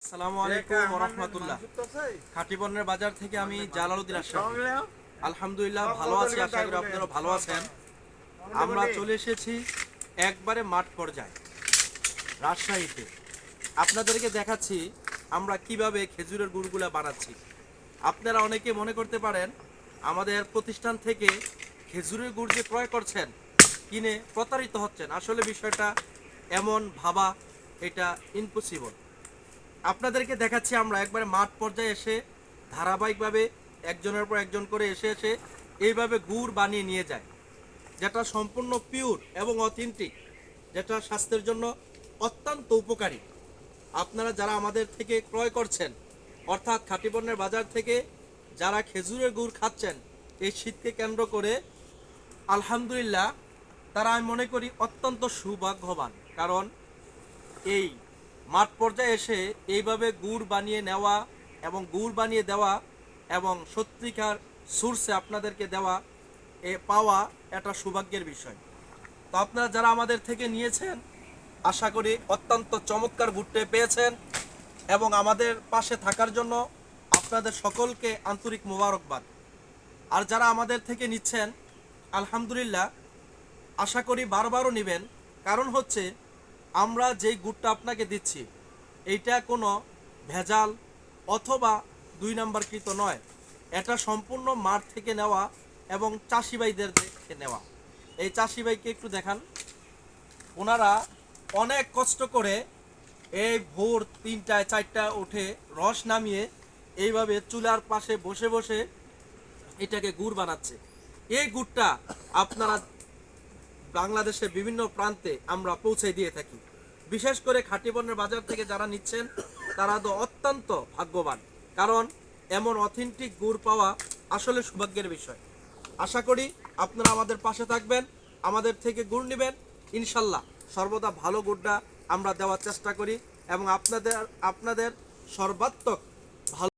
আসসালামু আলাইকুম ওয়া রাহমাতুল্লাহ। খাটিবনের বাজার থেকে আমি জালালউদ্দিন আশরাফি। আলহামদুলিল্লাহ ভালো আছি, আশা করি আপনারা ভালো আছেন। আমরা চলে এসেছি একবারে মাঠ পর্যায়ে রাজশাহীতে। আপনাদেরকে দেখাচ্ছি আমরা কিভাবে খেজুরের গুড়গুলা বানাচ্ছি। আপনারা অনেকে মনে করতে পারেন আমাদের প্রতিষ্ঠান থেকে খেজুরের গুড় যে ক্রয় করছেন কিনে প্রতারিত হচ্ছেন। আসলে বিষয়টা এমন ভাবা এটা ইম্পসিবল। আপনাদেরকে দেখাচ্ছি আমরা একবারে মাঠ পর্যায়ে এসে ধারাবাহিকভাবে একজনের পর একজন করে এসে এসে এইভাবে গুড় বানিয়ে নিয়ে যায়, যেটা সম্পূর্ণ পিওর এবং অথেন্টিক, যেটা স্বাস্থ্যের জন্য অত্যন্ত উপকারী। আপনারা যারা আমাদের থেকে ক্রয় করছেন, অর্থাৎ খাঁটিপণ্যের বাজার থেকে যারা খেজুরের গুড় খাচ্ছেন এই শীতকে কেন্দ্র করে, আলহামদুলিল্লাহ তারা আমি মনে করি অত্যন্ত সৌভাগ্যবান। কারণ এই মাঠ পর্যায়ে এসে এইভাবে গুড় বানিয়ে নেওয়া এবং গুড় বানিয়ে দেওয়া এবং সত্যিকার সোর্সে আপনাদেরকে দেওয়া পাওয়া এটা সৌভাগ্যের বিষয়। তো আপনারা যারা আমাদের থেকে নিয়েছেন আশা করি অত্যন্ত চমৎকার গুড়টে পেয়েছেন এবং আমাদের পাশে থাকার জন্য আপনাদের সকলকে আন্তরিক মোবারকবাদ। আর যারা আমাদের থেকে নিচ্ছেন আলহামদুলিল্লাহ আশা করি বারবারও নেবেন। কারণ হচ্ছে আমরা যেই গুড়টা আপনাকে দিচ্ছি এইটা কোনো ভেজাল অথবা দুই নাম্বার কৃত নয়। এটা সম্পূর্ণ মাঠ থেকে নেওয়া এবং চাষি ভাইদের থেকে নেওয়া। এই চাষি ভাইকে একটু দেখান, ওনারা অনেক কষ্ট করে এই ভোর 3টায় 4টায় উঠে রস নামিয়ে এইভাবে চুলার পাশে বসে বসে এটাকে গুড় বানাচ্ছে। এই গুড়টা আপনারা বাংলাদেশে বিভিন্ন প্রান্তে আমরা পৌঁছে দিয়ে থাকি। বিশেষ করে খাঁটিপণ্যের বাজার থেকে যারা নিচ্ছেন তারা তো অত্যন্ত ভাগ্যবান, কারণ এমন অথেন্টিক গুড় পাওয়া আসলে সৌভাগ্যের বিষয়। আশা করি আপনারা আমাদের পাশে থাকবেন, আমাদের থেকে গুড় নেবেন। ইনশাল্লাহ সর্বদা ভালো গুড়টা আমরা দেওয়ার চেষ্টা করি এবং আপনাদের সর্বাত্মক ভালো